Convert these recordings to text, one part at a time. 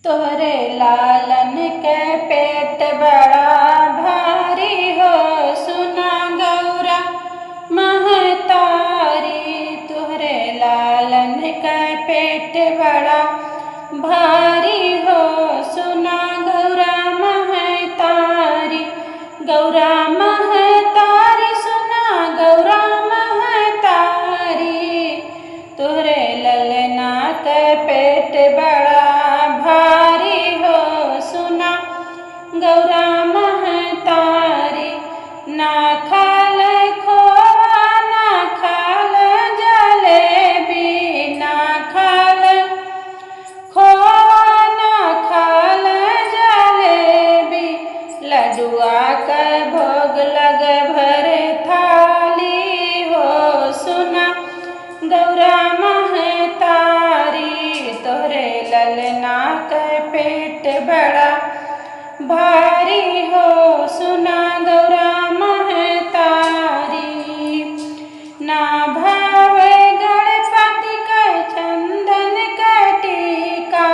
तोहरे लालन के पेट बड़ा भारी हो सुना गौरा महतारी। तोहरे लालन के पेट बड़ा भारी हो सुना गौरा महतारी। गौरा महतारी सुना गौरा महतारी। तोहरे ललना के पेट बड़ा भारी हो सुना गौरा महतारी। ना खाल खोआ ना खाल जलेबी, ना खाल खोआ ना खाल जलेबी। लडुआ का भोग लग भरे थाली हो सुना गौरा महतारी। तोहरे ललना का पेट बड़ा भारी हो सुना गौरा महतारी। ना भावे गणपति का चंदन का टीका,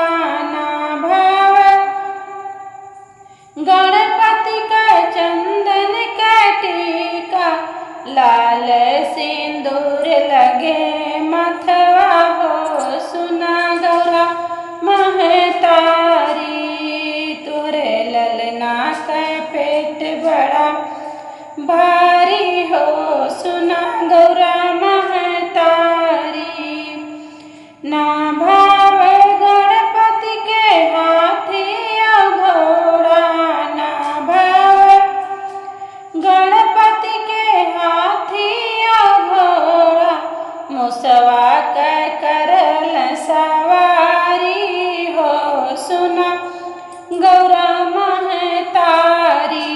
ना भावे गणपति का चंदन का टीका। लाल सिंदूर लगे मथवा हो सुना गौरा महतारी। तोहरे ललना का पेट बड़ा भारी हो सुना गौरा महतारी। ना भावे गणपति के हाथी या घोड़ा, ना भावे गणपति के हाथी या घोड़ा। मुसवा का करल सवारी हो सुना गौरा महतारी।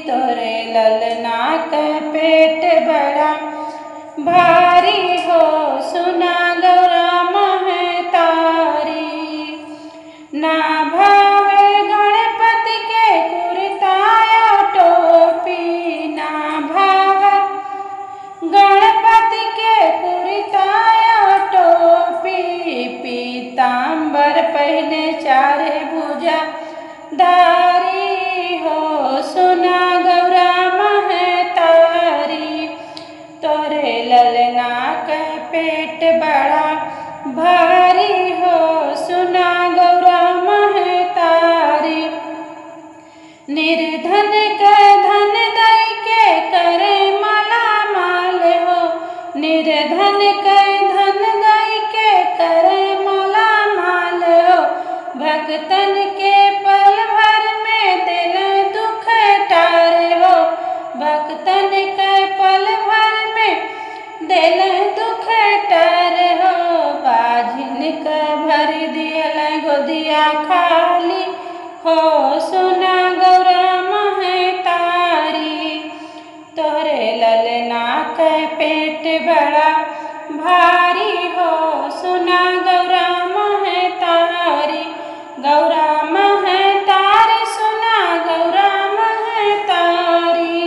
तोरे ललना का पेट बड़ा भारी हो सुना गौरा महतारी। ना भावे गणपति के कुर्ता या टोपी, ना भावे गणपति के कुर्ता या टोपी। पीताम्बर पहने चारे भुजा धारी हो सुना गौरा महतारी। तोरे ललना का पेट बड़ा भारी हो सुना गौरा महतारी। निर्धन का धन दई के करे माला माल हो, निर्धन का धन दई के करे माला माल हो। भक्तन के पल भर में दिल दुख टारे हो, भक्तन के पल भर में दिल दुख टारे हो। बाझिन का भर दियल गोदिया खाली हो सुना गौरा महतारी। तोहरे ललना का पेट बड़ा भारी हो सुना गौरा महतारी। गौरा महतारी सुना गौरा महतारी।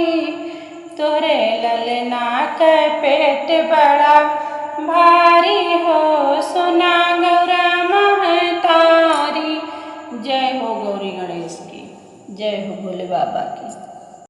तोरे ललना का पेट बड़ा भारी हो सुना गौरा महतारी। जय हो गौरी गणेश की, जय हो भोले बाबा की।